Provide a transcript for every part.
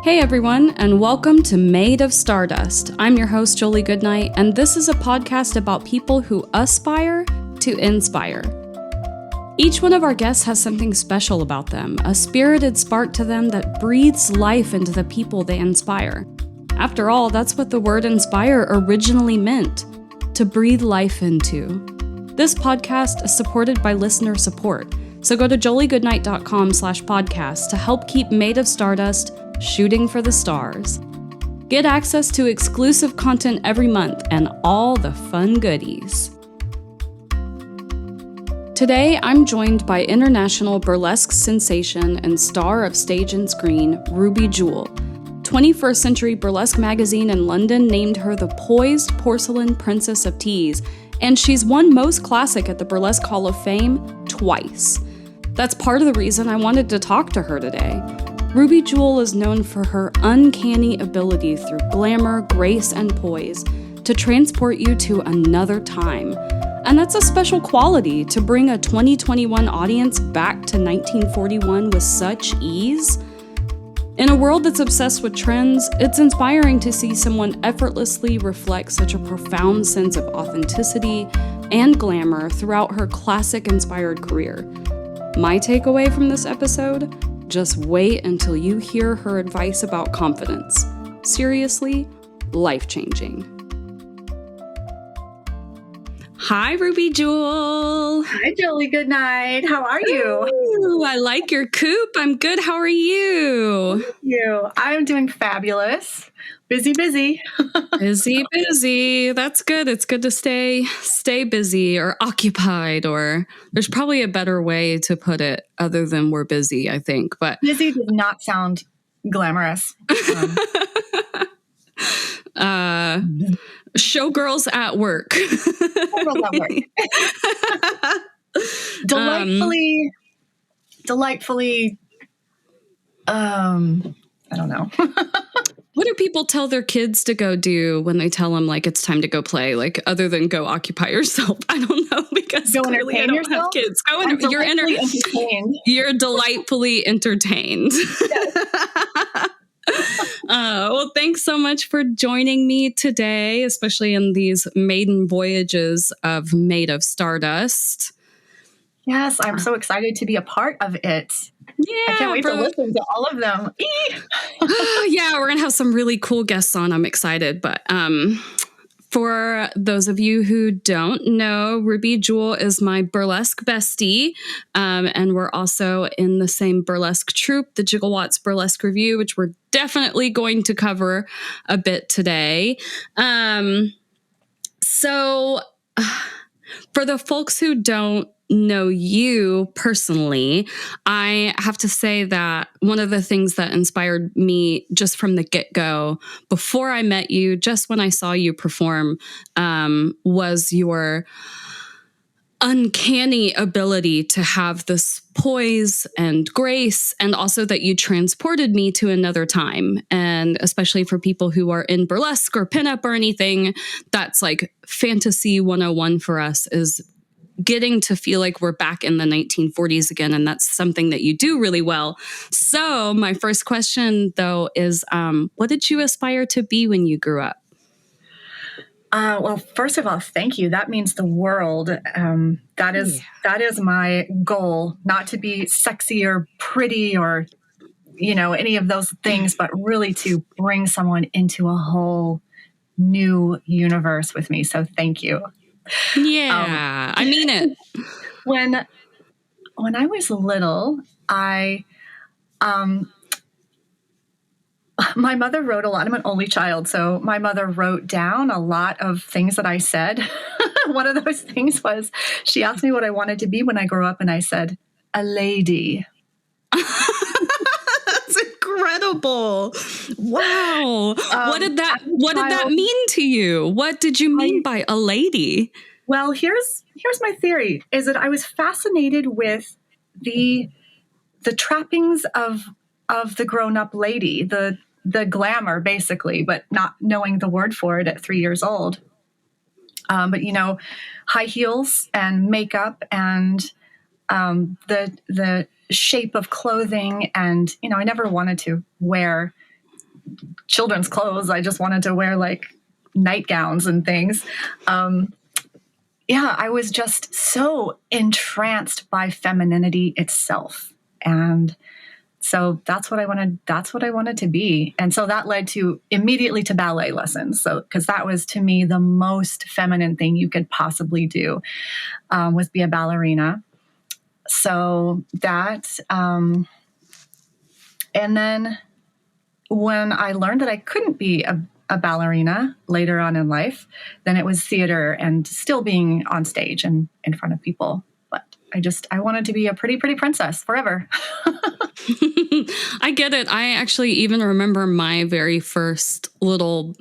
Hey everyone, and welcome to Made of Stardust. I'm your host, Jolie Goodnight, and this is a podcast about people who aspire to inspire. Each one of our guests has something special about them, a spirited spark to them that breathes life into the people they inspire. After all, that's what the word inspire originally meant, to breathe life into. This podcast is supported by listener support, so go to joliegoodnight.com/podcast to help keep Made of Stardust shooting for the stars. Get access to exclusive content every month and all the fun goodies. Today, I'm joined by international burlesque sensation and star of stage and screen, Ruby Joule. 21st Century Burlesque magazine in London named her the poised porcelain princess of tease, and she's won most classic at the Burlesque Hall of Fame twice. That's part of the reason I wanted to talk to her today. Ruby Joule is known for her uncanny ability through glamour, grace, and poise to transport you to another time. And that's a special quality to bring a 2021 audience back to 1941 with such ease. In a world that's obsessed with trends, it's inspiring to see someone effortlessly reflect such a profound sense of authenticity and glamour throughout her classic-inspired career. My takeaway from this episode? Just wait until you hear her advice about confidence. Seriously, life-changing. Hi, Ruby Joule. Hi, Jolie. Goodnight. How are you? Ooh, I like your coupe. I'm good. How are you? Thank you. I'm doing fabulous. Busy. Busy. That's good. It's good to stay busy or occupied, or there's probably a better way to put it other than we're busy, I think. But busy does not sound glamorous. Showgirls at work. Delightfully. I don't know. What do people tell their kids to go do when they tell them, like, it's time to go play? Like, other than go occupy yourself? I don't know, because go clearly I don't have kids. You're delightfully entertained. Yes. Well, thanks so much for joining me today, especially in these maiden voyages of Made of Stardust. Yes, I'm so excited to be a part of it. Yeah, I can't wait to listen to all of them. Yeah, we're going to have some really cool guests on. I'm excited. But for those of you who don't know, Ruby Joule is my burlesque bestie. And we're also in the same burlesque troupe, the Jiggle Burlesque Review, which we're definitely going to cover a bit today. So for the folks who don't know you personally, I have to say that one of the things that inspired me just from the get-go, before I met you, just when I saw you perform, was your uncanny ability to have this poise and grace, and also that you transported me to another time. And especially for people who are in burlesque or pinup or anything, that's like fantasy 101 for us, is getting to feel like we're back in the 1940s again. And that's something that you do really well. So my first question, though, is what did you aspire to be when you grew up? Well, first of all, thank you. That means the world. That is my goal, not to be sexy or pretty or, any of those things, but really to bring someone into a whole new universe with me. So thank you. Yeah, I mean it. When I was little, my mother wrote a lot. I'm an only child, so my mother wrote down a lot of things that I said. One of those things was she asked me what I wanted to be when I grew up, and I said, a lady. That's incredible. Wow. What did that mean to you? What did you mean by a lady? Well, here's my theory, is that I was fascinated with the trappings of the grown-up lady, the glamour, basically, but not knowing the word for it at 3 years old. But high heels and makeup and the shape of clothing, and I never wanted to wear children's clothes. I just wanted to wear like nightgowns and things. I was just so entranced by femininity itself. And so that's what I wanted to be. And so that led immediately to ballet lessons. So, cause that was to me the most feminine thing you could possibly do, was be a ballerina. So that, and then when I learned that I couldn't be a ballerina later on in life, then it was theater and still being on stage and in front of people. But I wanted to be a pretty, pretty princess forever. I get it. I actually even remember my very first little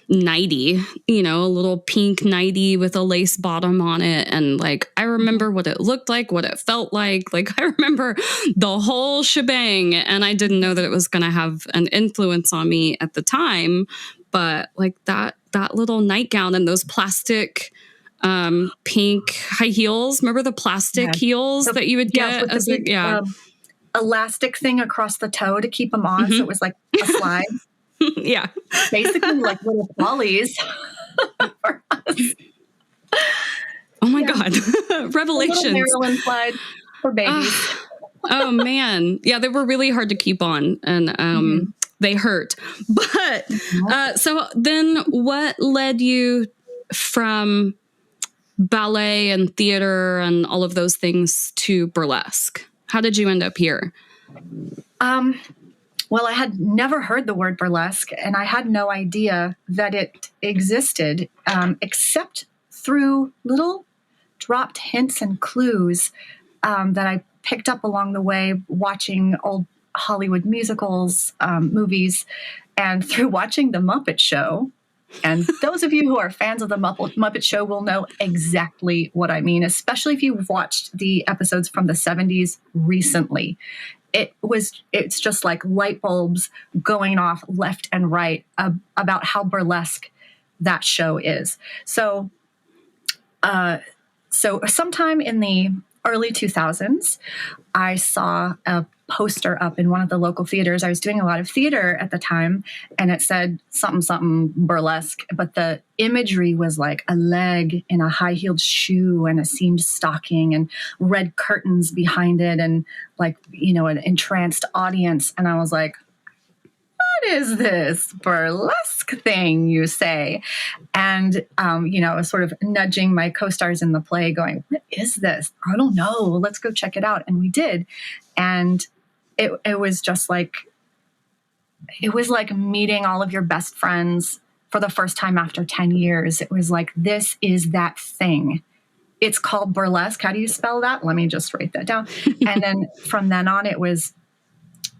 nightie, a little pink nightie with a lace bottom on it. And like, I remember what it looked like, what it felt like. Like, I remember the whole shebang, and I didn't know that it was going to have an influence on me at the time. But like that little nightgown and those plastic pink high heels. Remember the plastic heels that you would get as elastic thing across the toe to keep them on. Mm-hmm. So it was like a slide. Yeah. Basically like little dollies for us. Oh my God. Revelations. Maryland slide for babies. Oh man. Yeah, they were really hard to keep on, and they hurt. But so then what led you from ballet and theater and all of those things to burlesque? How did you end up here? Well, I had never heard the word burlesque, and I had no idea that it existed, except through little dropped hints and clues that I picked up along the way watching old Hollywood musicals, movies, and through watching The Muppet Show. And those of you who are fans of The Muppet Show will know exactly what I mean, especially if you've watched the episodes from the 70s recently. It's just like light bulbs going off left and right about how burlesque that show is. So sometime in the early 2000s, I saw a poster up in one of the local theaters. I was doing a lot of theater at the time, and it said something burlesque, but the imagery was like a leg in a high-heeled shoe and a seamed stocking and red curtains behind it and like, an entranced audience. And I was like, what is this burlesque thing you say? And, I was sort of nudging my co-stars in the play going, what is this? I don't know. Let's go check it out. And we did. And it was just like, it was like meeting all of your best friends for the first time after 10 years. It was like, this is that thing. It's called burlesque. How do you spell that? Let me just write that down. And then from then on, it was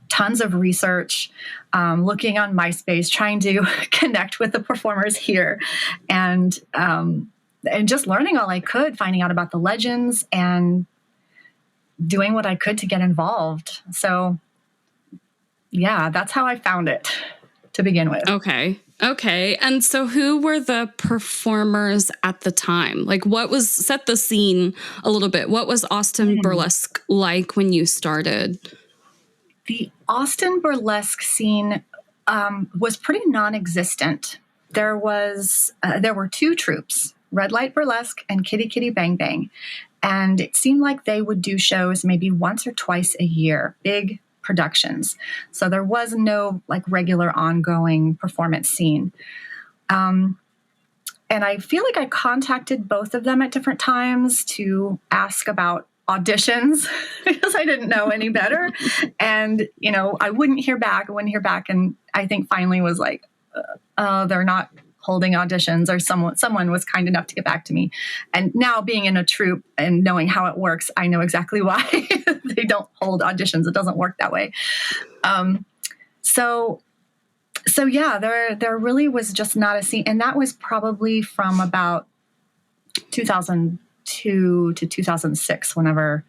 tons of research, looking on MySpace, trying to connect with the performers here, and just learning all I could, finding out about the legends and doing what I could to get involved. So yeah, that's how I found it to begin with. Okay. And so who were the performers at the time? Like set the scene a little bit. What was Austin Burlesque like when you started? The Austin burlesque scene was pretty non-existent. There were two troupes, Red Light Burlesque and Kitty Kitty Bang Bang. And it seemed like they would do shows maybe once or twice a year, big productions. So there was no like regular ongoing performance scene. And I feel like I contacted both of them at different times to ask about auditions because I didn't know any better. And, I wouldn't hear back. And I think finally was like, they're not holding auditions, or someone was kind enough to get back to me. And now being in a troupe and knowing how it works, I know exactly why they don't hold auditions. It doesn't work that way. So yeah, there really was just not a scene. And that was probably from about 2002 to 2006, whenever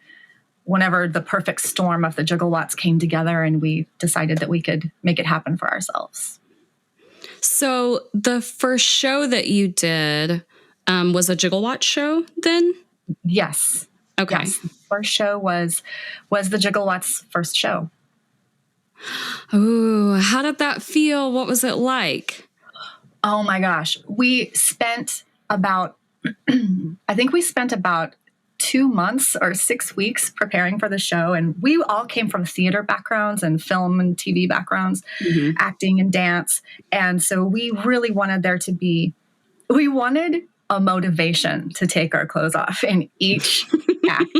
the perfect storm of the Jigglewots came together and we decided that we could make it happen for ourselves. So the first show that you did was a Jigglewatch show then? Yes. Okay. Yes. The first show was the Jigglewots' first show. Ooh, How did that feel? What was it like? Oh my gosh. We spent about, I think we spent about 2 months or 6 weeks preparing for the show. And we all came from theater backgrounds and film and TV backgrounds, acting and dance. And so we really wanted we wanted a motivation to take our clothes off in each act.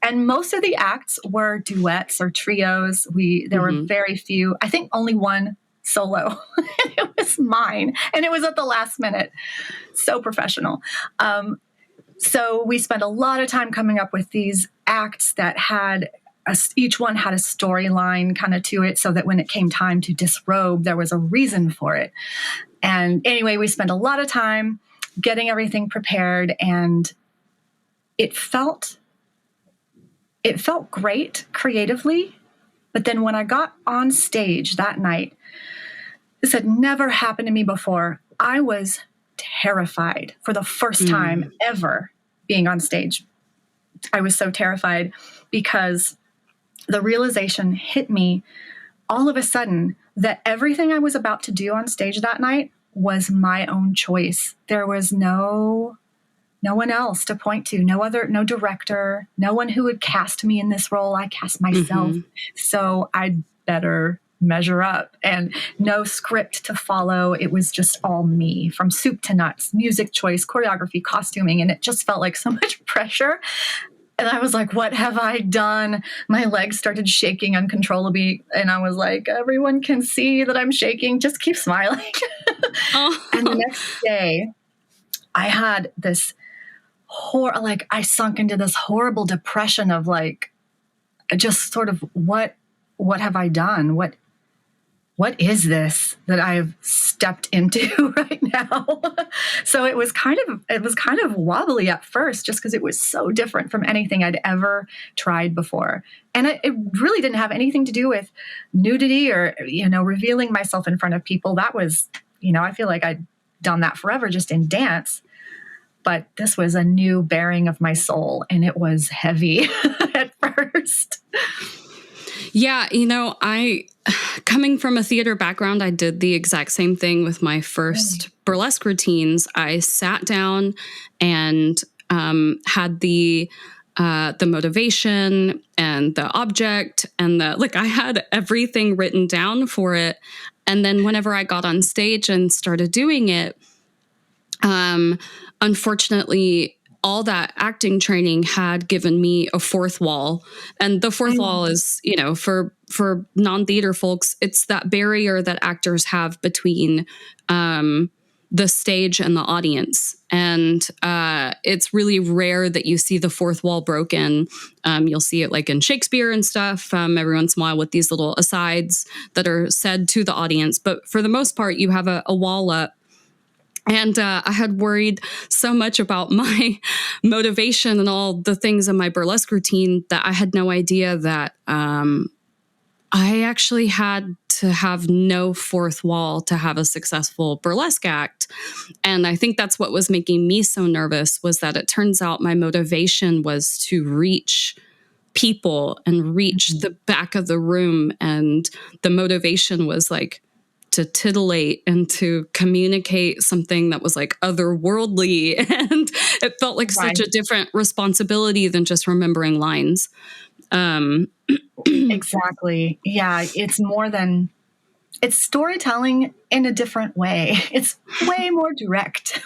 And most of the acts were duets or trios. There were very few, I think only one solo. It was mine. And it was at the last minute. So professional. So we spent a lot of time coming up with these acts that had each one had a storyline kind of to it, so that when it came time to disrobe, there was a reason for it. And anyway, we spent a lot of time getting everything prepared, and it felt great creatively. But then when I got on stage that night, this had never happened to me before. I was terrified for the first time ever being on stage. I was so terrified because the realization hit me all of a sudden that everything I was about to do on stage that night was my own choice. There was no one else to point to, no director, no one who would cast me in this role. I cast myself. So I'd better measure up, and no script to follow. It was just all me, from soup to nuts, music choice, choreography, costuming. And it just felt like so much pressure. And I was like, what have I done? My legs started shaking uncontrollably. And I was like, everyone can see that I'm shaking. Just keep smiling. And the next day I had this I sunk into this horrible depression of like, just sort of what have I done? What is this that I've stepped into right now? So it was kind of wobbly at first, just because it was so different from anything I'd ever tried before. And it really didn't have anything to do with nudity or, revealing myself in front of people. That was, I feel like I'd done that forever just in dance. But this was a new bearing of my soul, and it was heavy at first. Yeah, I, coming from a theater background, I did the exact same thing with my first burlesque routines. I sat down and had the motivation and the object and I had everything written down for it. And then whenever I got on stage and started doing it, unfortunately, all that acting training had given me a fourth wall. And the fourth wall is, for non-theater folks, it's that barrier that actors have between the stage and the audience. And it's really rare that you see the fourth wall broken. You'll see it like in Shakespeare and stuff, every once in a while with these little asides that are said to the audience. But for the most part, you have a wall up. And I had worried so much about my motivation and all the things in my burlesque routine that I had no idea that I actually had to have no fourth wall to have a successful burlesque act. And I think that's what was making me so nervous, was that it turns out my motivation was to reach people and reach the back of the room. And the motivation was like to titillate and to communicate something that was like otherworldly. And it felt like such a different responsibility than just remembering lines. Exactly. Yeah. It's storytelling in a different way. It's way more direct.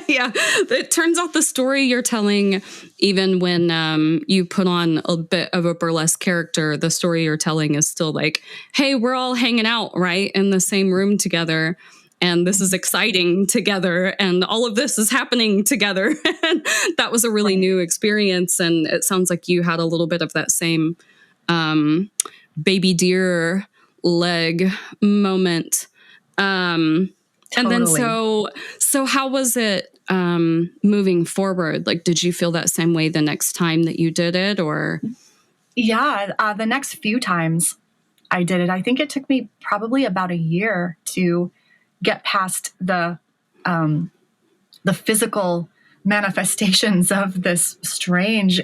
Yeah. It turns out the story you're telling, even when you put on a bit of a burlesque character, the story you're telling is still like, hey, we're all hanging out, right, in the same room together. And this is exciting together. And all of this is happening together. And that was a really new experience. And it sounds like you had a little bit of that same baby deer leg moment. And then so how was it moving forward? Like, did you feel that same way the next time that you did it, or? Yeah, the next few times I did it, I think it took me probably about a year to get past the physical manifestations of this strange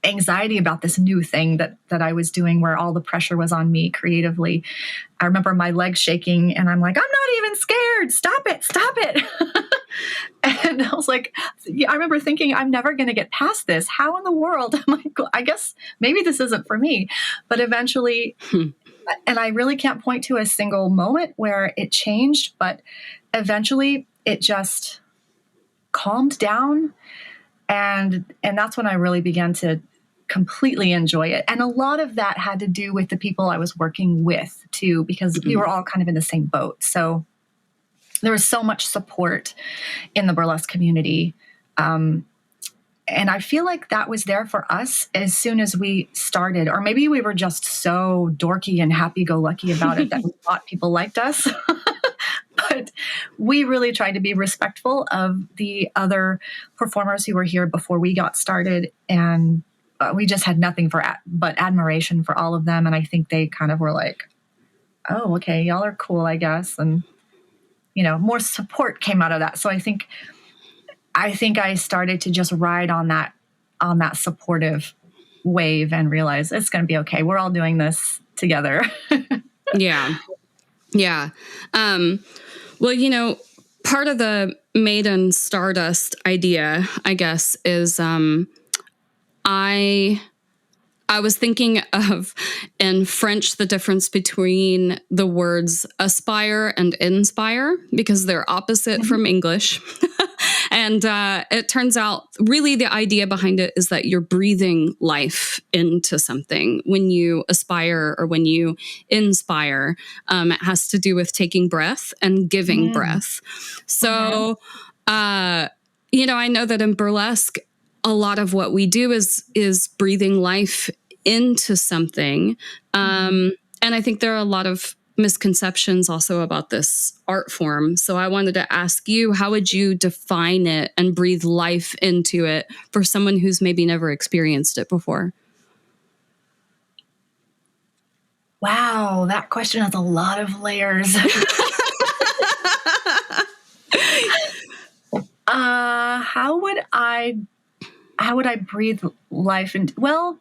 anxiety about this new thing that I was doing, where all the pressure was on me creatively. I remember my legs shaking, and I'm like, I'm not even scared. Stop it. And I was like, I remember thinking, I'm never going to get past this. How in the world am I guess maybe this isn't for me. But eventually, and I really can't point to a single moment where it changed, but eventually it just calmed down. And that's when I really began to completely enjoy it. And a lot of that had to do with the people I was working with too, because we were all kind of in the same boat. So there was so much support in the burlesque community. And I feel like that was there for us as soon as we started, or maybe we were just so dorky and happy-go-lucky about it that we thought people liked us. But we really tried to be respectful of the other performers who were here before we got started. And we just had nothing but admiration for all of them. And I think they kind of were like, oh, okay, y'all are cool, I guess. And, more support came out of that. So I think I started to just ride on that supportive wave and realize it's going to be okay. We're all doing this together. Yeah. Yeah. Well, part of the Maiden Stardust idea, I guess, is I was thinking of, in French, the difference between the words aspire and inspire, because they're opposite from English. And it turns out really the idea behind it is that you're breathing life into something when you aspire or when you inspire. It has to do with taking breath and giving breath. So, I know that in burlesque, a lot of what we do is breathing life into something. And I think there are a lot of misconceptions also about this art form. So I wanted to ask you, how would you define it and breathe life into it for someone who's maybe never experienced it before? Wow, that question has a lot of layers. How would I breathe life into? Well,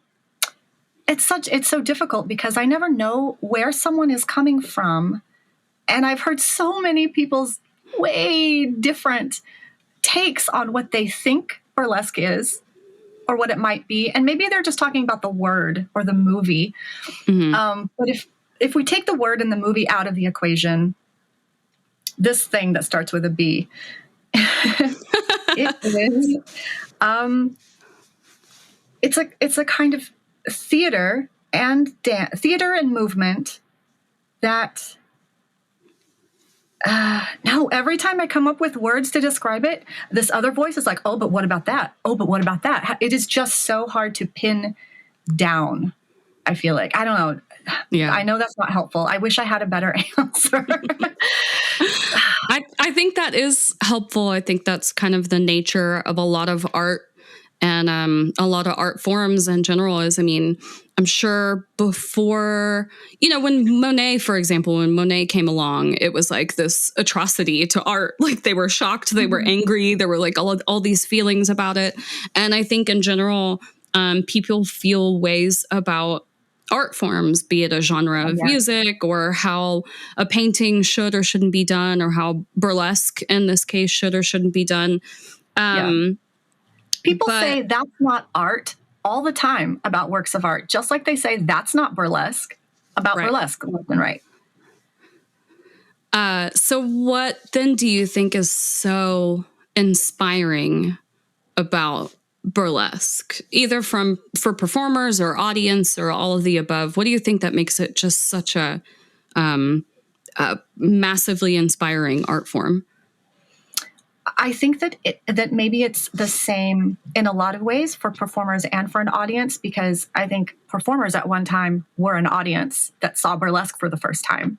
it's so difficult because I never know where someone is coming from. And I've heard so many people's way different takes on what they think burlesque is or what it might be. And maybe they're just talking about the word or the movie. But if we take the word and the movie out of the equation, this thing that starts with a B, it is, it's a kind of theater and movement that no, every time I come up with words to describe it, this other voice is like, oh, but what about that? Oh, but what about that? It is just so hard to pin down. I feel like, I don't know. Yeah. I know that's not helpful. I wish I had a better answer. I think that is helpful. I think that's kind of the nature of a lot of art. And a lot of art forms in general is, I'm sure before, when Monet, for example, when Monet came along, it was like this atrocity to art. Like they were shocked, they were angry, there were like all these feelings about it. And I think in general, people feel ways about art forms, be it a genre of music or how a painting should or shouldn't be done, or how burlesque in this case should or shouldn't be done. People say that's not art all the time about works of art, just like they say that's not burlesque about burlesque left and right. So what then do you think is so inspiring about burlesque, either for performers or audience or all of the above? What do you think that makes it just such a massively inspiring art form? I think that maybe it's the same in a lot of ways for performers and for an audience, because I think performers at one time were an audience that saw burlesque for the first time.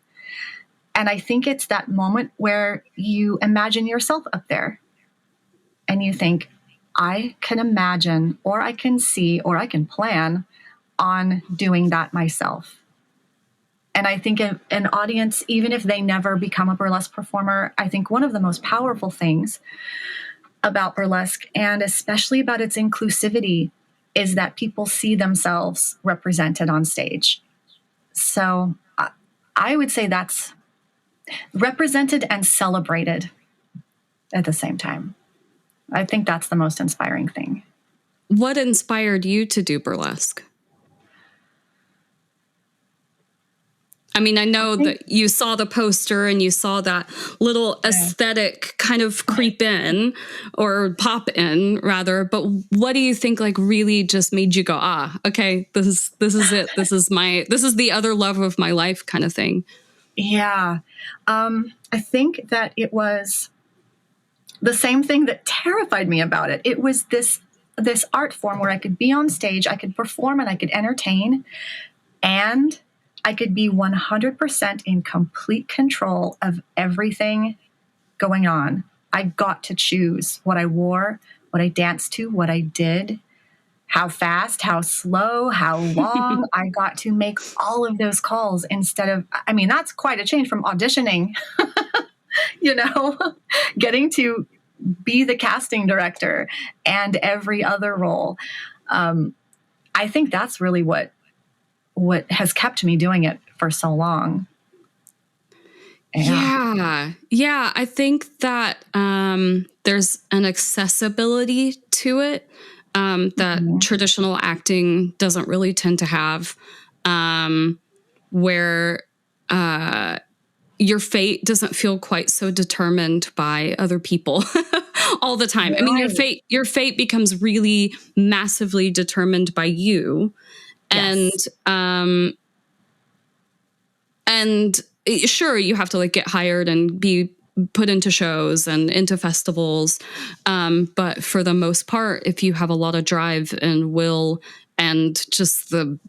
And I think it's that moment where you imagine yourself up there and you think, I can imagine, or I can see, or I can plan on doing that myself. And I think an audience, even if they never become a burlesque performer, I think one of the most powerful things about burlesque, and especially about its inclusivity, is that people see themselves represented on stage. So I would say that's represented and celebrated at the same time. I think that's the most inspiring thing. What inspired you to do burlesque? I mean, I know that you saw the poster and you saw that little aesthetic kind of creep in or pop in rather, but what do you think like really just made you go, okay, this is it. This is the other love of my life kind of thing. Yeah. I think that it was the same thing that terrified me about it. It was this art form where I could be on stage, I could perform and I could entertain, and I could be 100% in complete control of everything going on. I got to choose what I wore, what I danced to, what I did, how fast, how slow, how long. I got to make all of those calls instead of, I mean, that's quite a change from auditioning, getting to be the casting director and every other role. I think that's really what has kept me doing it for so long. Yeah. I think that there's an accessibility to it that traditional acting doesn't really tend to have, where your fate doesn't feel quite so determined by other people all the time. Right. I mean, your fate becomes really massively determined by you. Yes. And sure, you have to like get hired and be put into shows and into festivals. But for the most part, if you have a lot of drive and will and just the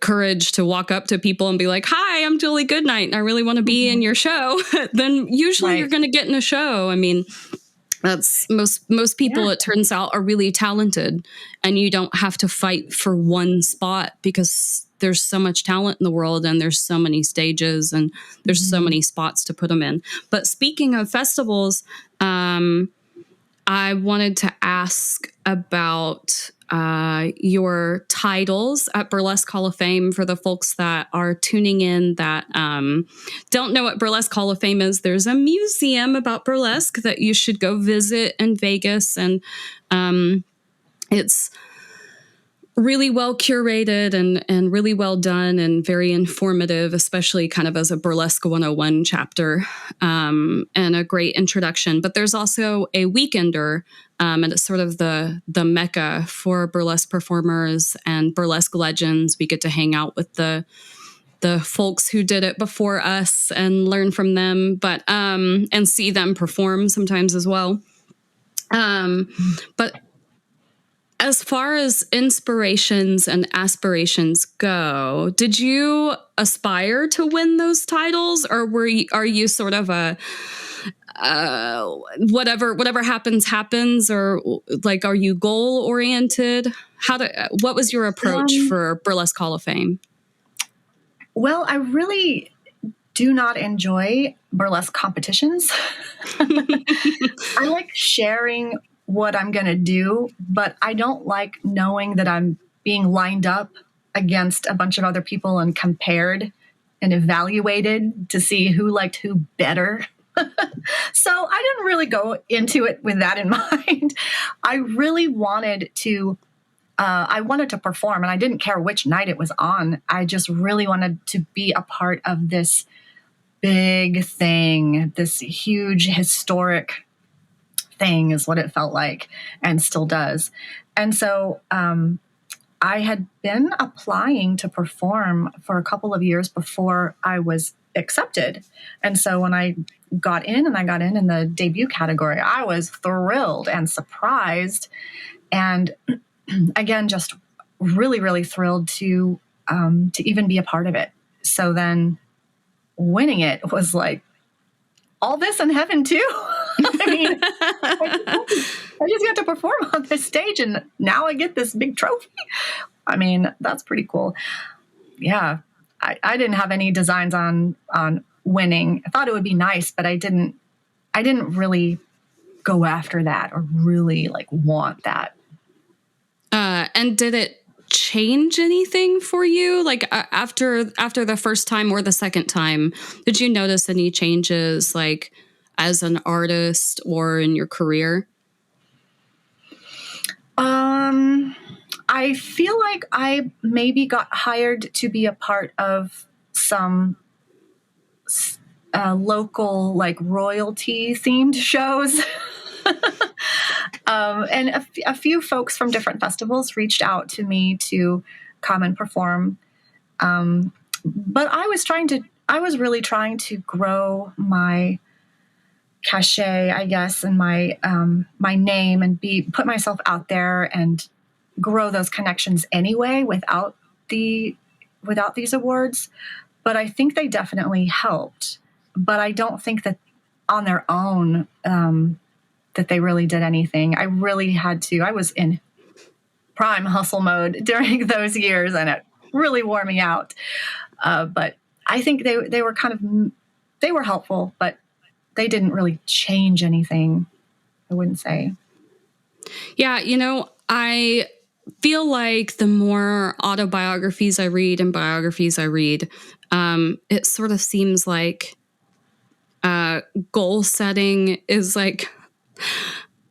courage to walk up to people and be like, "Hi, I'm Jolie Goodnight, and I really want to be in your show," then usually you're going to get in a show. I mean, that's most people, it turns out, are really talented, and you don't have to fight for one spot because there's so much talent in the world and there's so many stages and there's so many spots to put them in. But speaking of festivals, I wanted to ask about your titles at Burlesque Hall of Fame for the folks that are tuning in that don't know what Burlesque Hall of Fame is. There's a museum about burlesque that you should go visit in Vegas, and it's really well curated and really well done and very informative, especially kind of as a Burlesque 101 chapter, and a great introduction. But there's also a weekender, and it's sort of the mecca for burlesque performers and burlesque legends. We get to hang out with the folks who did it before us and learn from them, but and see them perform sometimes as well. But as far as inspirations and aspirations go, did you aspire to win those titles, or are you sort of a whatever happens, or like, are you goal oriented? What was your approach for Burlesque Hall of Fame? Well, I really do not enjoy burlesque competitions. I like sharing what I'm going to do, but I don't like knowing that I'm being lined up against a bunch of other people and compared and evaluated to see who liked who better. So I didn't really go into it with that in mind. I really wanted to perform, and I didn't care which night it was on. I just really wanted to be a part of this big thing, this huge historic thing is what it felt like and still does. And so I had been applying to perform for a couple of years before I was accepted. And so when I got in the debut category, I was thrilled and surprised. And again, just really, really thrilled to even be a part of it. So then winning it was like all this in heaven too. I mean, I just got to perform on this stage, and now I get this big trophy. I mean, that's pretty cool. Yeah, I didn't have any designs on winning. I thought it would be nice, but I didn't really go after that or really like want that. And did it change anything for you? Like after the first time or the second time, did you notice any changes like as an artist or in your career? I feel like I maybe got hired to be a part of some local, like, royalty themed shows. And a few folks from different festivals reached out to me to come and perform. But I was really trying to grow my cachet, I guess, and my name, and put myself out there and grow those connections anyway without these awards. But I think they definitely helped. But I don't think that on their own that they really did anything. I really had to. I was in prime hustle mode during those years, and it really wore me out. But I think they were they were helpful, but they didn't really change anything, I wouldn't say. Yeah, I feel like the more autobiographies I read and biographies I read, it sort of seems like goal setting is like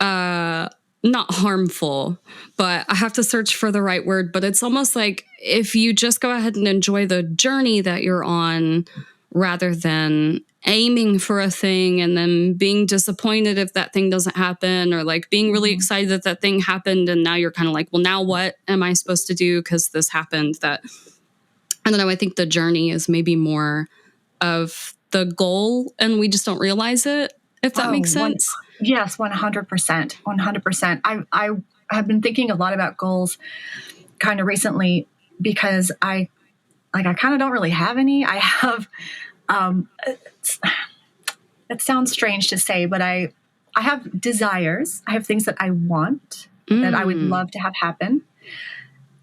not harmful, but I have to search for the right word. But it's almost like if you just go ahead and enjoy the journey that you're on rather than aiming for a thing and then being disappointed if that thing doesn't happen, or like being really excited that that thing happened. And now you're kind of like, well, now what am I supposed to do? Because this happened. That, I don't know. I think the journey is maybe more of the goal and we just don't realize it, if that makes sense. Yes, 100%. 100%. I have been thinking a lot about goals kind of recently because I kind of don't really have any. I have, it sounds strange to say, but I have desires. I have things that I want that I would love to have happen.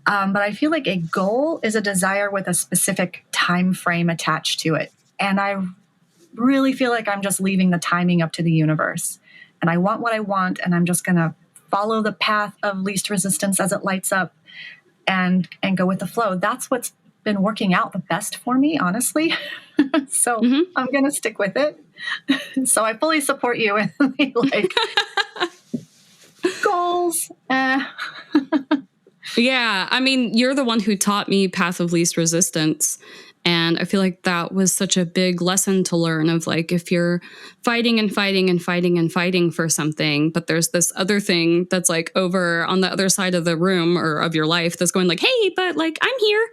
But I feel like a goal is a desire with a specific time frame attached to it. And I really feel like I'm just leaving the timing up to the universe. And I want what I want, and I'm just going to follow the path of least resistance as it lights up and go with the flow. That's what's been working out the best for me, honestly. So I'm going to stick with it. So I fully support you in like goals. Yeah. I mean, you're the one who taught me path of least resistance. And I feel like that was such a big lesson to learn of like, if you're fighting and fighting and fighting and fighting for something, but there's this other thing that's like over on the other side of the room or of your life that's going like, hey, but like, I'm here.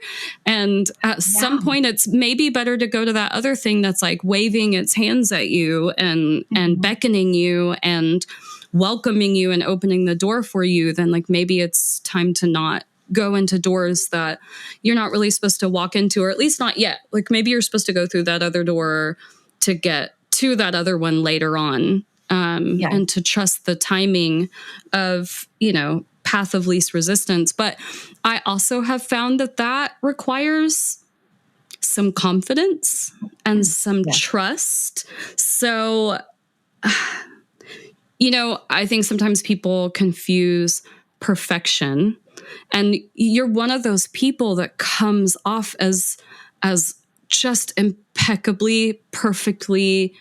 And at some point it's maybe better to go to that other thing that's like waving its hands at you and beckoning you and welcoming you and opening the door for you. Then like, maybe it's time to not go into doors that you're not really supposed to walk into, or at least not yet. Like maybe you're supposed to go through that other door to get to that other one later on. And to trust the timing of, path of least resistance. But I also have found that requires some confidence and some trust. So, I think sometimes people confuse perfection. And you're one of those people that comes off as just impeccably, perfectly,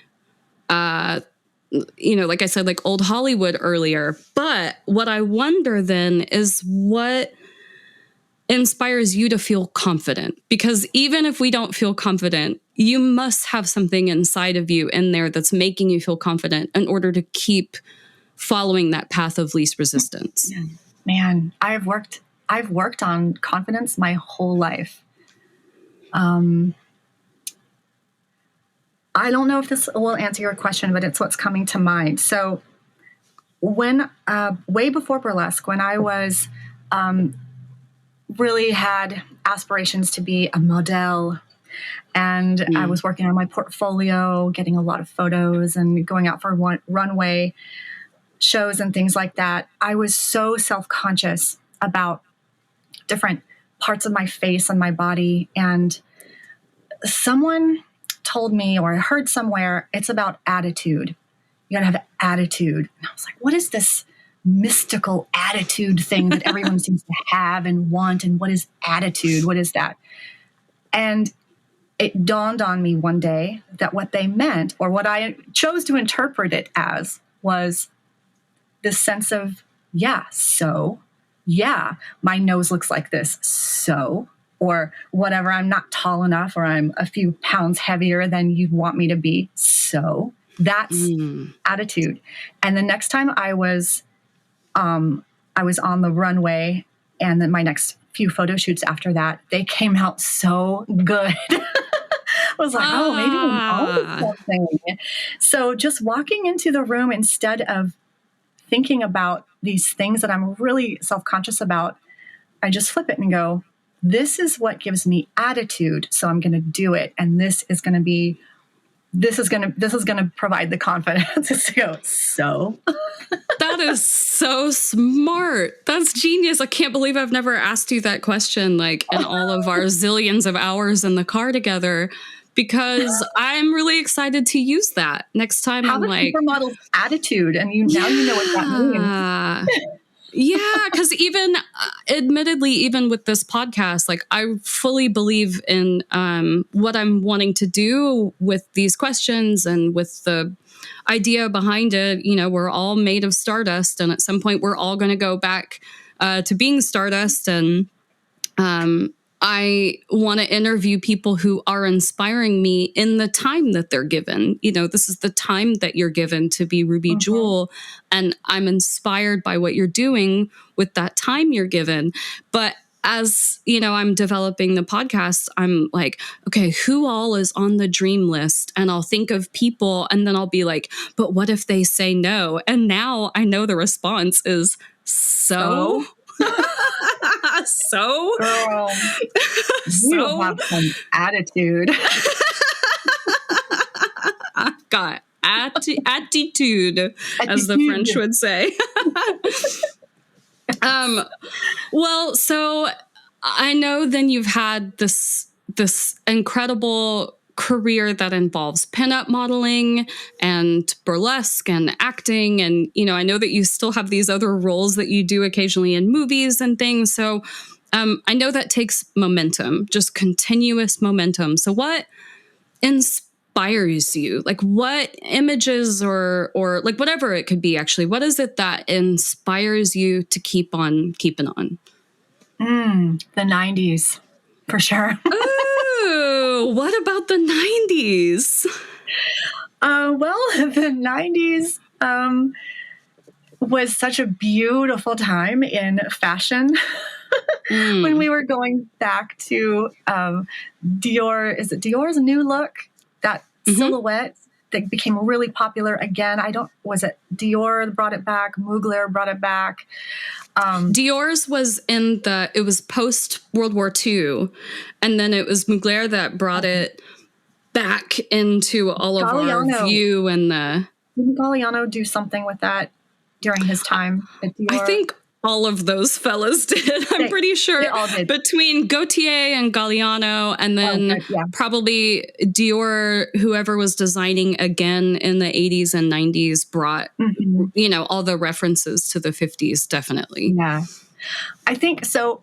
like I said, like old Hollywood earlier. But what I wonder then is what inspires you to feel confident? Because even if we don't feel confident, you must have something inside of you in there that's making you feel confident in order to keep following that path of least resistance. Man, I've worked on confidence my whole life. I don't know if this will answer your question, but it's what's coming to mind. So when, way before burlesque, when I was, really had aspirations to be a model, and I was working on my portfolio, getting a lot of photos and going out for runway shows and things like that, I was so self-conscious about different parts of my face and my body. And someone told me, or I heard somewhere, it's about attitude. You gotta have attitude. And I was like, what is this mystical attitude thing that everyone seems to have and want. And what is attitude? What is that? And it dawned on me one day that what they meant, or what I chose to interpret it as, was this sense of, my nose looks like this, so, or whatever, I'm not tall enough, or I'm a few pounds heavier than you want me to be, so that's attitude. And the next time I was on the runway, and then my next few photo shoots after that, they came out so good. I was like, oh, maybe I'm always something. So just walking into the room, instead of thinking about these things that I'm really self-conscious about, I just flip it and go, this is what gives me attitude. So I'm going to do it. And this is going to provide the confidence to go, so. That is so smart. That's genius. I can't believe I've never asked you that question, like in all of our zillions of hours in the car together, because I'm really excited to use that next time. Have a supermodel's attitude, and now you know what that means. Yeah, because even admittedly, even with this podcast, like I fully believe in what I'm wanting to do with these questions and with the idea behind it. You know, we're all made of stardust, and at some point we're all going to go back to being stardust. And I want to interview people who are inspiring me in the time that they're given. You know, this is the time that you're given to be Ruby Joule, and I'm inspired by what you're doing with that time you're given. But as, you know, I'm developing the podcast, I'm like, okay, who all is on the dream list? And I'll think of people, and then I'll be like, but what if they say no? And now I know the response is so. So, girl, you have some attitude. Got attitude, as the French would say. Well, so I know then you've had this incredible career that involves pinup modeling and burlesque and acting. And, you know, I know that you still have these other roles that you do occasionally in movies and things. So I know that takes momentum, just continuous momentum. So what inspires you? Like what images or like whatever it could be, actually, what is it that inspires you to keep on keeping on? The 90s, for sure. Ooh, what about the 90s? Well, the 90s was such a beautiful time in fashion. When we were going back to Dior, is it Dior's new look? That silhouette that became really popular again. Was it Dior brought it back? Mugler brought it back. Dior's was it was post World War II. And then it was Mugler that brought it back into all of our view. And didn't Galliano do something with that during his time at Dior? I think all of those fellas did. I'm pretty sure they all did. Between Gaultier and Galliano, and then probably Dior, whoever was designing again in the 80s and 90s, brought, you know, all the references to the 50s, definitely. Yeah. I think so.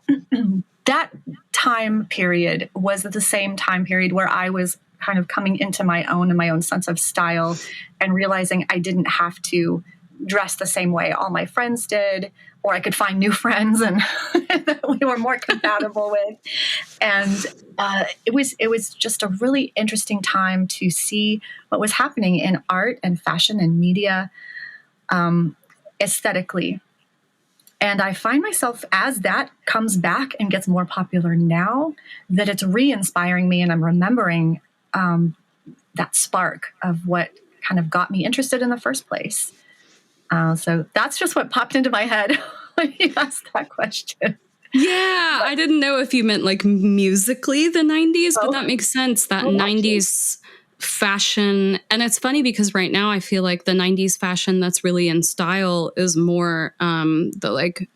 That time period was the same time period where I was kind of coming into my own and my own sense of style, and realizing I didn't have to dress the same way all my friends did, or I could find new friends and that we were more compatible with. And it was just a really interesting time to see what was happening in art and fashion and media aesthetically. And I find myself, as that comes back and gets more popular now, that it's re-inspiring me, and I'm remembering that spark of what kind of got me interested in the first place. So that's just what popped into my head when you asked that question. Yeah, I didn't know if you meant like musically the 90s, but that makes sense. That 90s fashion. And it's funny because right now I feel like the 90s fashion that's really in style is more the like,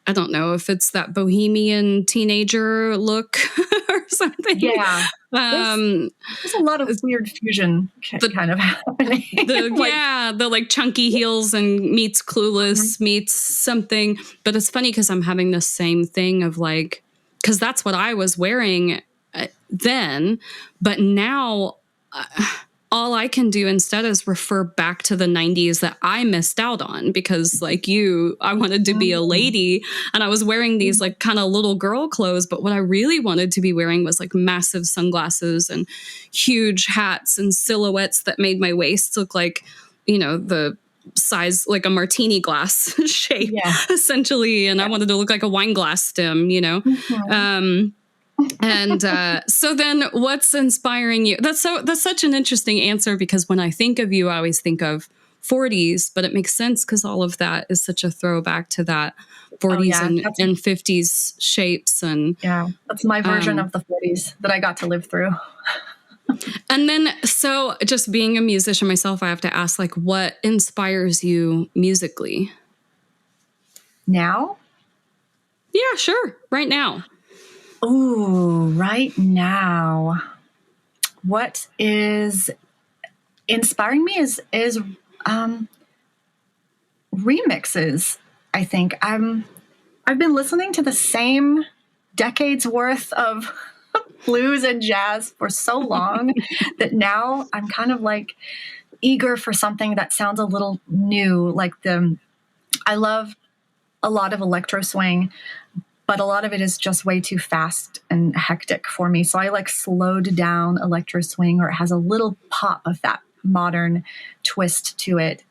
I don't know if it's that bohemian teenager look or something. Yeah. There's a lot of weird fusion kind of happening. The like chunky heels and meets Clueless meets something. But it's funny because I'm having the same thing of like, because that's what I was wearing then, but now all I can do instead is refer back to the 90s that I missed out on because like I wanted to be a lady and I was wearing these like kind of little girl clothes. But what I really wanted to be wearing was like massive sunglasses and huge hats and silhouettes that made my waist look like, the size, like a martini glass shape, essentially. And I wanted to look like a wine glass stem, And so then what's inspiring you? That's such an interesting answer because when I think of you, I always think of 40s, but it makes sense because all of that is such a throwback to that 40s and 50s shapes. And that's my version of the 40s that I got to live through. And then, so just being a musician myself, I have to ask, like, what inspires you musically? Now? Yeah, sure. Right now. Oh, right now. What is inspiring me is remixes. I think I've been listening to the same decades worth of blues and jazz for so long that now I'm kind of like eager for something that sounds a little new. Like I love a lot of electro swing, but a lot of it is just way too fast and hectic for me. So I like slowed down electro swing, or it has a little pop of that modern twist to it.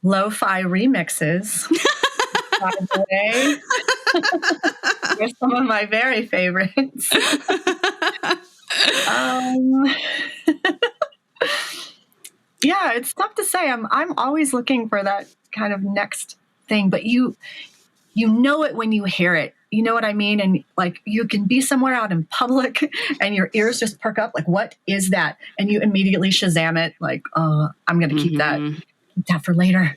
Lo-fi remixes, by the way. They're some of my very favorites. Yeah, it's tough to say. I'm always looking for that kind of next thing, but you know it when you hear it. You know what I mean? And like you can be somewhere out in public and your ears just perk up like, what is that? And you immediately Shazam it like, I'm going to keep that for later.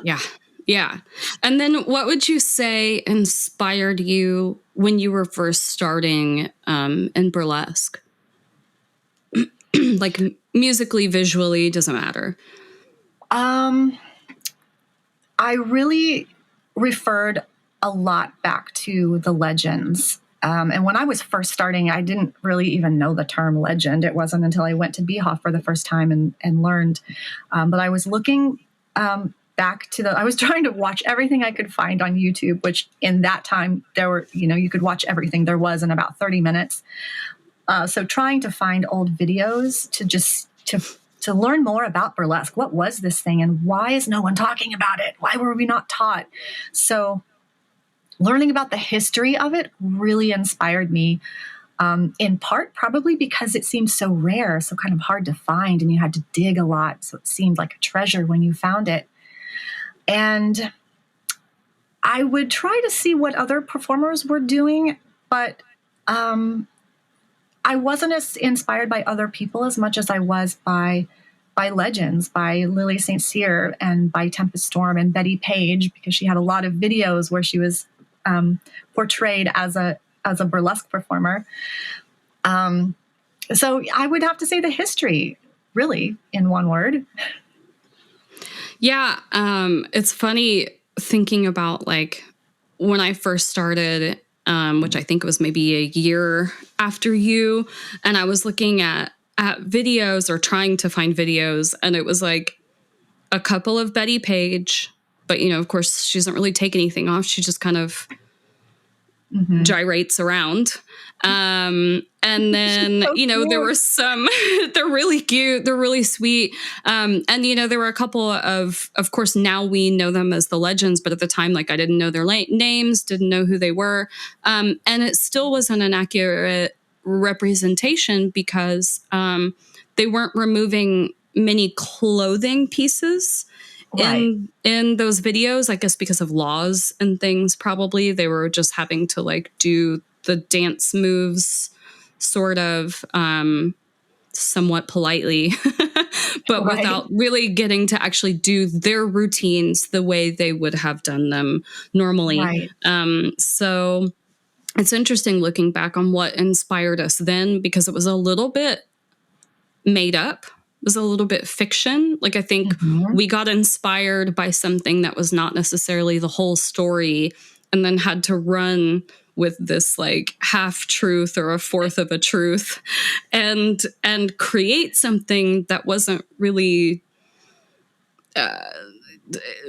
Yeah. Yeah. And then what would you say inspired you when you were first starting in burlesque? Like musically, visually, doesn't matter. I really referred a lot back to the legends. And when I was first starting, I didn't really even know the term legend. It wasn't until I went to BHOF for the first time and learned. But I was looking back to I was trying to watch everything I could find on YouTube, which in that time there were, you could watch everything there was in about 30 minutes. So trying to find old videos to learn more about burlesque. What was this thing and why is no one talking about it? Why were we not taught? So learning about the history of it really inspired me, in part probably because it seemed so rare, so kind of hard to find, and you had to dig a lot. So it seemed like a treasure when you found it. And I would try to see what other performers were doing, but I wasn't as inspired by other people as much as I was by legends, by Lily St. Cyr and by Tempest Storm and Betty Page, because she had a lot of videos where she was portrayed as a burlesque performer. So I would have to say the history, really, in one word. Yeah. It's funny thinking about like when I first started, which I think was maybe a year after you, and I was looking at videos or trying to find videos, and it was like a couple of Betty Page, but of course she doesn't really take anything off. She just kind of gyrates around. And then, so there were some, they're really cute. They're really sweet. And, there were a couple of course, now we know them as the legends, but at the time, like I didn't know their names, didn't know who they were. And it still wasn't an accurate representation because, they weren't removing many clothing pieces in those videos, I guess because of laws and things, probably they were just having to like do the dance moves sort of somewhat politely, but without really getting to actually do their routines the way they would have done them normally. So it's interesting looking back on what inspired us then, because it was a little bit made up. It was a little bit fiction. Like, I think we got inspired by something that was not necessarily the whole story, and then had to run with this like half truth or a fourth of a truth and create something that wasn't really,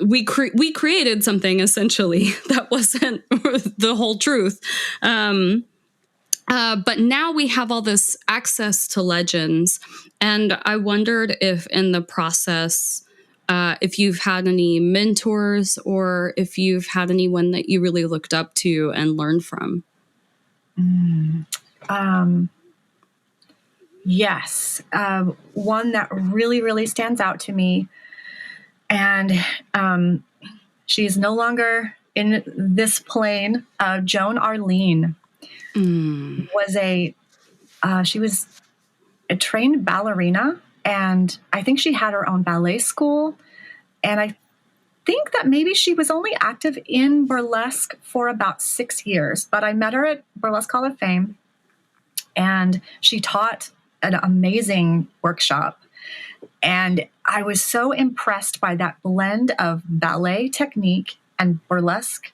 we created something essentially that wasn't the whole truth. But now we have all this access to legends. And I wondered if in the process, if you've had any mentors or if you've had anyone that you really looked up to and learned from. Yes. One that really, really stands out to me. And she's no longer in this plane. Joan Arlene was she was a trained ballerina, and I think she had her own ballet school. And I think that maybe she was only active in burlesque for about 6 years, but I met her at Burlesque Hall of Fame, and she taught an amazing workshop. And I was so impressed by that blend of ballet technique and burlesque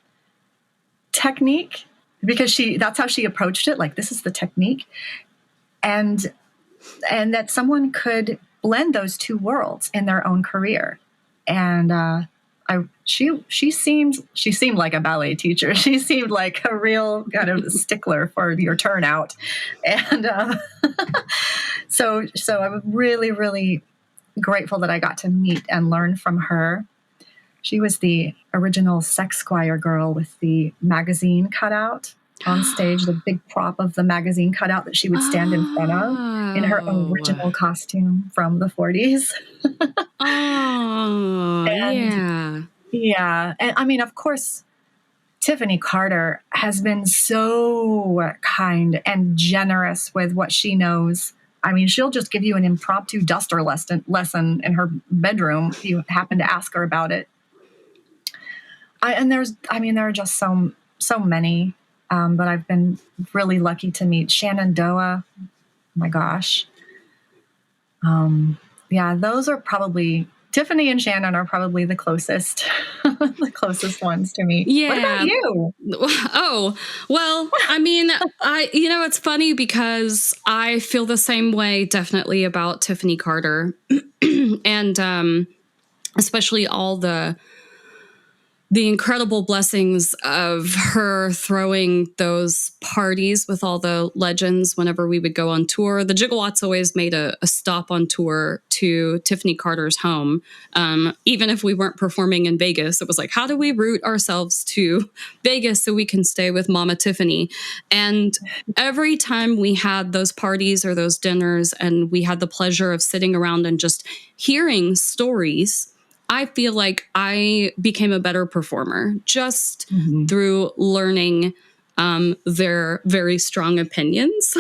technique, because that's how she approached it. Like, this is the technique. And that someone could blend those two worlds in their own career. And she seemed like a ballet teacher. She seemed like a real kind of stickler for your turnout. And so I'm really, really grateful that I got to meet and learn from her. She was the original sex squire girl with the magazine cutout on stage, the big prop of the magazine cutout that she would stand in front of in her original costume from the 40s. Yeah. And I mean, of course, Tiffany Carter has been so kind and generous with what she knows. I mean, she'll just give you an impromptu duster lesson in her bedroom if you happen to ask her about it. There are just so many. But I've been really lucky to meet Shenandoah. Oh my gosh. Those are probably, Tiffany and Shannon are probably the closest ones to me. Yeah. What about you? Oh, well, I mean, it's funny because I feel the same way definitely about Tiffany Carter and, especially all the incredible blessings of her throwing those parties with all the legends whenever we would go on tour. The Jigglewots always made a stop on tour to Tiffany Carter's home. Even if we weren't performing in Vegas, it was like, how do we route ourselves to Vegas so we can stay with Mama Tiffany? And every time we had those parties or those dinners and we had the pleasure of sitting around and just hearing stories, I feel like I became a better performer just through learning their very strong opinions.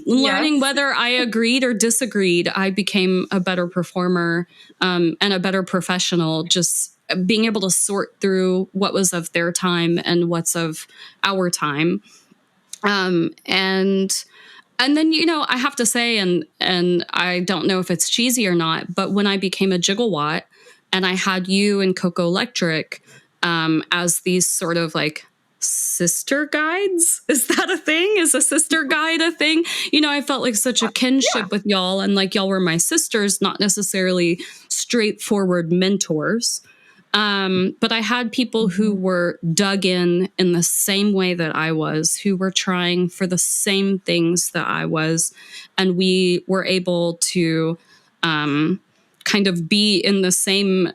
Learning whether I agreed or disagreed, I became a better performer and a better professional, just being able to sort through what was of their time and what's of our time. And then, I have to say, and I don't know if it's cheesy or not, but when I became a Jigglewot, and I had you and Coco Electric as these sort of like sister guides. Is that a thing? Is a sister guide a thing? I felt like such a kinship with y'all, and like y'all were my sisters, not necessarily straightforward mentors. But I had people who were dug in the same way that I was, who were trying for the same things that I was. And we were able to kind of be in the same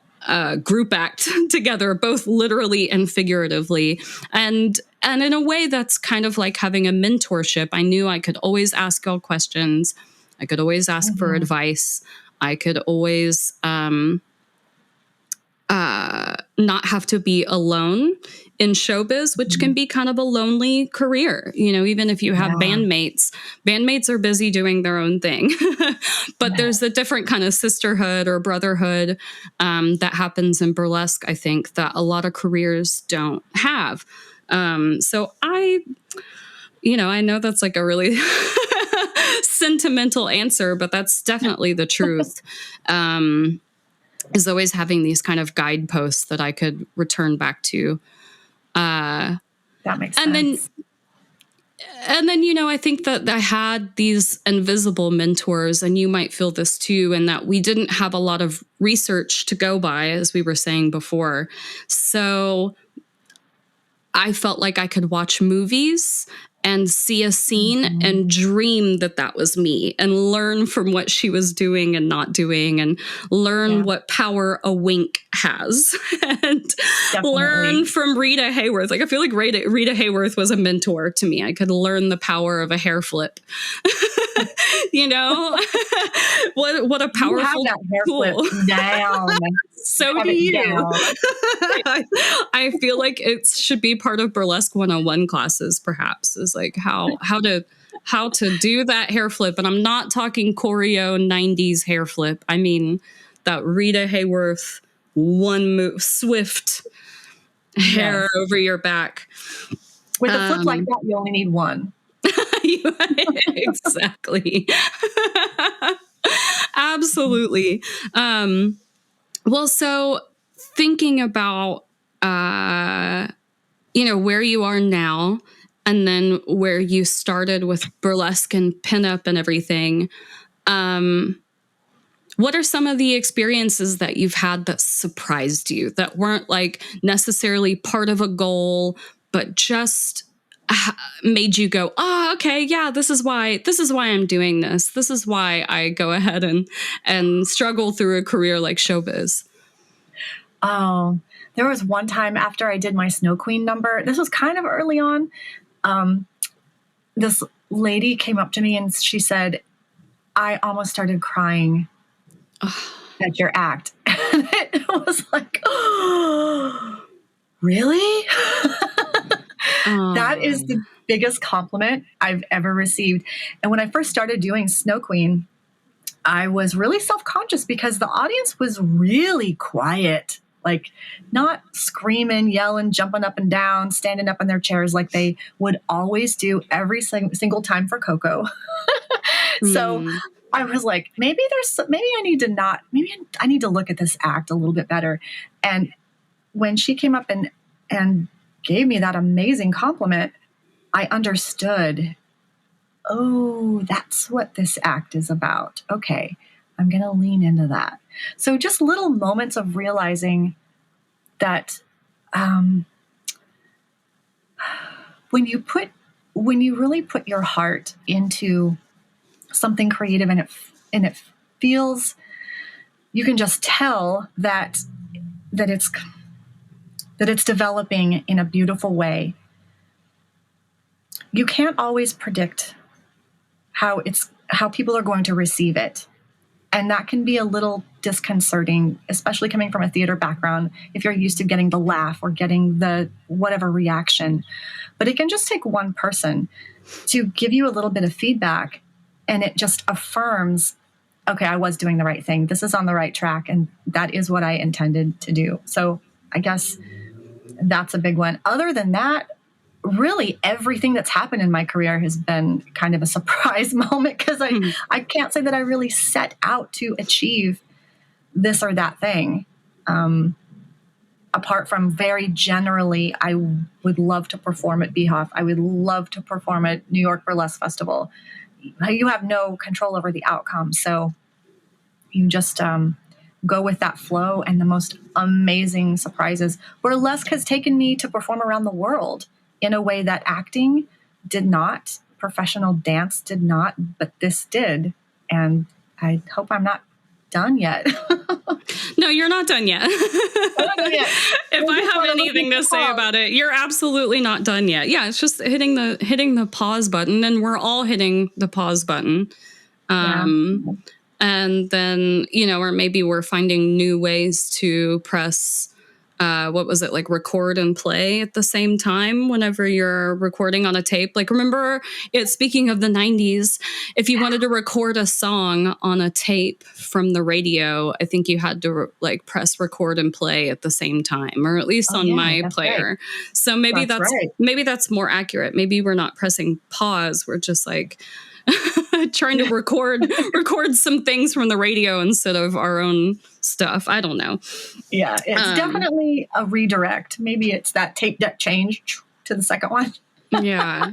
group act together, both literally and figuratively. And in a way that's kind of like having a mentorship. I knew I could always ask y'all questions. I could always ask for advice. I could always not have to be alone in showbiz, which can be kind of a lonely career. Even if you have bandmates are busy doing their own thing, but there's a different kind of sisterhood or brotherhood that happens in burlesque, I think, that a lot of careers don't have. So I know that's like a really sentimental answer, but that's definitely the truth. Is always having these kind of guideposts that I could return back to. That makes sense. And then, I think that I had these invisible mentors, and you might feel this too, and that we didn't have a lot of research to go by, as we were saying before. So I felt like I could watch movies and see a scene and dream that was me, and learn from what she was doing and not doing, and learn what power a wink has, and learn from Rita Hayworth. Like, I feel like Rita Hayworth was a mentor to me. I could learn the power of a hair flip. What a powerful you have that hair tool. Flip down. So do you. I feel like it should be part of Burlesque 101 classes, perhaps, is like how to do that hair flip. And I'm not talking choreo 90s hair flip. I mean that Rita Hayworth one move, swift hair over your back. With a flip like that, you only need one. Exactly. Absolutely. Well, so thinking about, where you are now, and then where you started with burlesque and pinup and everything, what are some of the experiences that you've had that surprised you, that weren't like necessarily part of a goal, but just made you go, okay, yeah, this is why I'm doing this. This is why I go ahead and struggle through a career like showbiz? Oh, there was one time after I did my Snow Queen number. This was kind of early on. This lady came up to me and she said, I almost started crying at your act. And it was like, oh, really? That is the biggest compliment I've ever received. And when I first started doing Snow Queen, I was really self-conscious because the audience was really quiet, like not screaming, yelling, jumping up and down, standing up in their chairs like they would always do every single time for Coco. So I was like, maybe I need to look at this act a little bit better. And when she came up and gave me that amazing compliment, I understood, oh, that's what this act is about. Okay, I'm going to lean into that. So just little moments of realizing that when you really put your heart into something creative and it feels, you can just tell that it's developing in a beautiful way. You can't always predict how people are going to receive it. And that can be a little disconcerting, especially coming from a theater background, if you're used to getting the laugh or getting the whatever reaction. But it can just take one person to give you a little bit of feedback, and it just affirms, okay, I was doing the right thing. This is on the right track, and that is what I intended to do. So I guess that's a big one. Other than that, really everything that's happened in my career has been kind of a surprise moment, because I can't say that I really set out to achieve this or that thing. Apart from very generally, I would love to perform at Beehoff. I would love to perform at New York Burlesque Festival. You have no control over the outcome. So you just go with that flow, and the most amazing surprises. Burlesque has taken me to perform around the world in a way that acting did not, professional dance did not, but this did. And I hope I'm not done yet. No, you're not done yet. If I have anything to say about it, you're absolutely not done yet. Yeah, it's just hitting the pause button, and we're all hitting the pause button. And then, or maybe we're finding new ways to press what was it, like record and play at the same time whenever you're recording on a tape. Like, remember it, speaking of the 90s, if you wanted to record a song on a tape from the radio, I think you had to like press record and play at the same time, or at least on my player. Right. So maybe maybe that's more accurate. Maybe we're not pressing pause. We're just like trying to record some things from the radio instead of our own stuff. I don't know. Yeah, it's definitely a redirect. Maybe it's that tape deck change to the second one. Yeah.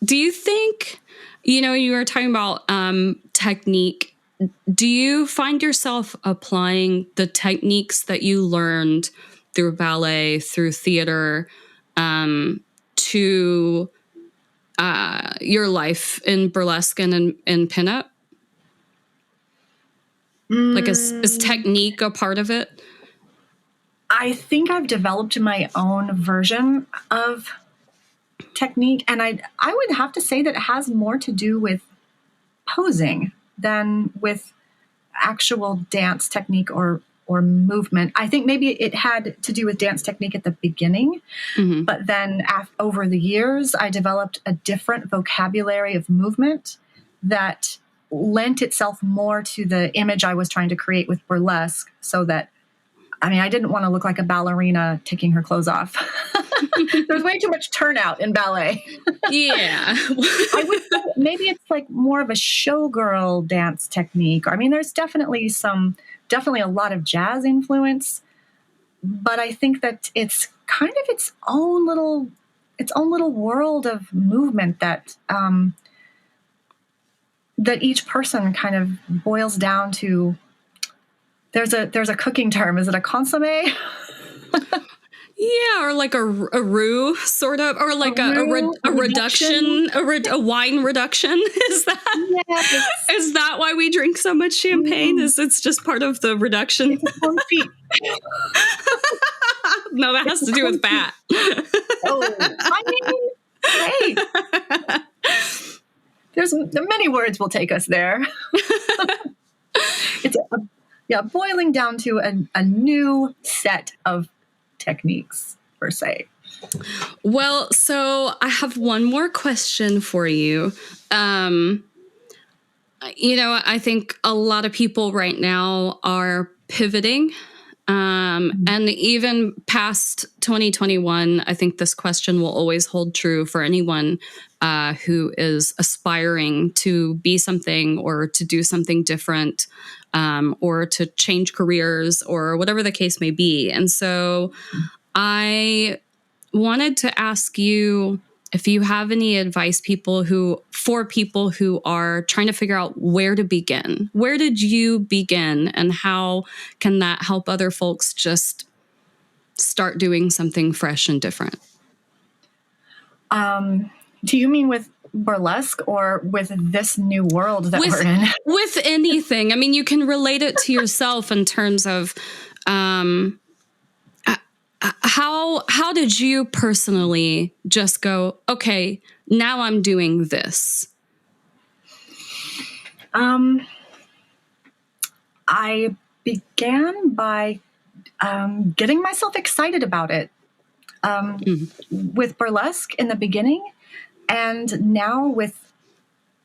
Do you think, you were talking about technique. Do you find yourself applying the techniques that you learned through ballet, through theater, to your life in burlesque and in pinup? Like, is technique a part of it? I think I've developed my own version of technique, and I would have to say that it has more to do with posing than with actual dance technique or movement. I think maybe it had to do with dance technique at the beginning, but then over the years, I developed a different vocabulary of movement that lent itself more to the image I was trying to create with burlesque, so that, I didn't want to look like a ballerina taking her clothes off. There's way too much turnout in ballet. Yeah. I would say maybe it's like more of a showgirl dance technique. There's definitely a lot of jazz influence, but I think that it's kind of its own little world of movement that that each person kind of boils down to. There's a cooking term. Is it a consomme? Yeah, or like a roux, sort of, or like a reduction, a wine reduction. Is that why we drink so much champagne? It's just part of the reduction? No, that has to do with fat. Hey, there's many words will take us there. It's boiling down to a new set of techniques, per se. Well, so I have one more question for you. I think a lot of people right now are pivoting. And even past 2021, I think this question will always hold true for anyone who is aspiring to be something or to do something different, or to change careers or whatever the case may be. And so I wanted to ask you if you have any advice for people who are trying to figure out where to begin. Where did you begin, and how can that help other folks just start doing something fresh and different? Do you mean with burlesque or with this new world that we're in? With anything. You can relate it to yourself in terms of how did you personally just go, okay, now I'm doing this? I began by getting myself excited about it with burlesque in the beginning. And now with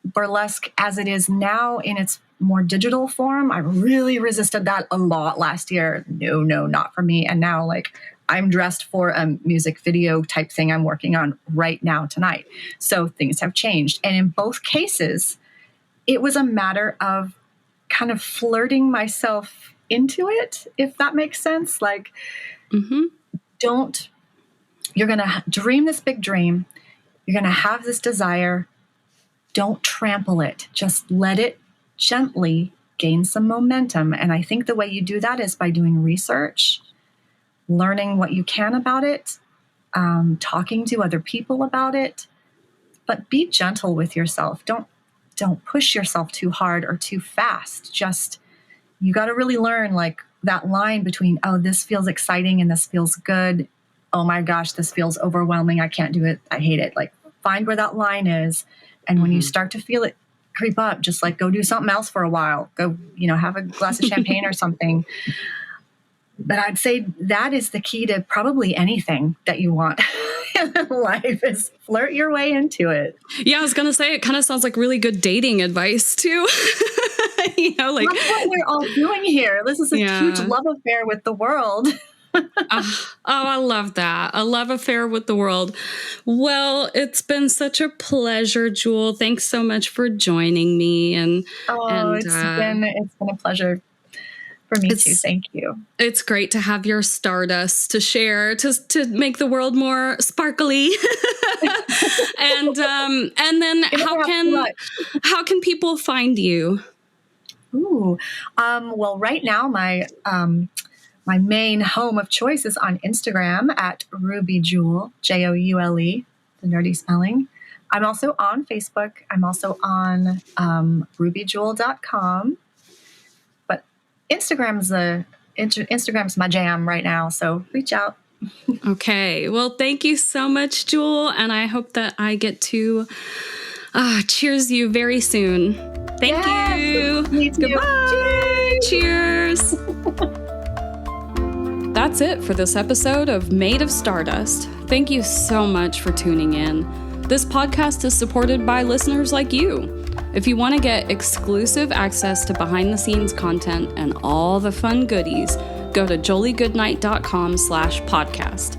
burlesque as it is now in its more digital form, I really resisted that a lot last year. No, not for me. And now, I'm dressed for a music video type thing I'm working on right now tonight. So things have changed. And in both cases, it was a matter of kind of flirting myself into it, if that makes sense. You're going to dream this big dream. You're going to have this desire. Don't trample it. Just let it gently gain some momentum. And I think the way you do that is by doing research, learning what you can about it, talking to other people about it, but be gentle with yourself. Don't push yourself too hard or too fast. Just, you got to really learn that line between, oh, this feels exciting and this feels good. Oh my gosh, this feels overwhelming. I can't do it. I hate it. Find where that line is. And when you start to feel it creep up, just go do something else for a while. Go, have a glass of champagne or something. But I'd say that is the key to probably anything that you want in life, is flirt your way into it. Yeah, I was going to say, it kind of sounds like really good dating advice too. Like that's what we're all doing here. This is a huge love affair with the world. I love that. A love affair with the world. Well, it's been such a pleasure, Joule. Thanks so much for joining me. It's been a pleasure for me too. Thank you. It's great to have your stardust to share, to make the world more sparkly. And then how can people find you? Well, right now my main home of choice is on Instagram at Ruby Joule, Joule, the nerdy spelling. I'm also on Facebook. I'm also on rubyjoule.com. But Instagram's my jam right now, so reach out. Okay. Well, thank you so much, Joule, and I hope that I get to cheers you very soon. Thank you. Me too. Goodbye. Cheers. That's it for this episode of Made of Stardust. Thank you so much for tuning in. This podcast is supported by listeners like you. If you want to get exclusive access to behind-the-scenes content and all the fun goodies, go to joliegoodnight.com/podcast.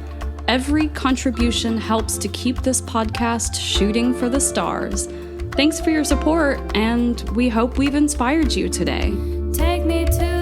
Every contribution helps to keep this podcast shooting for the stars. Thanks for your support, and we hope we've inspired you today. Take me to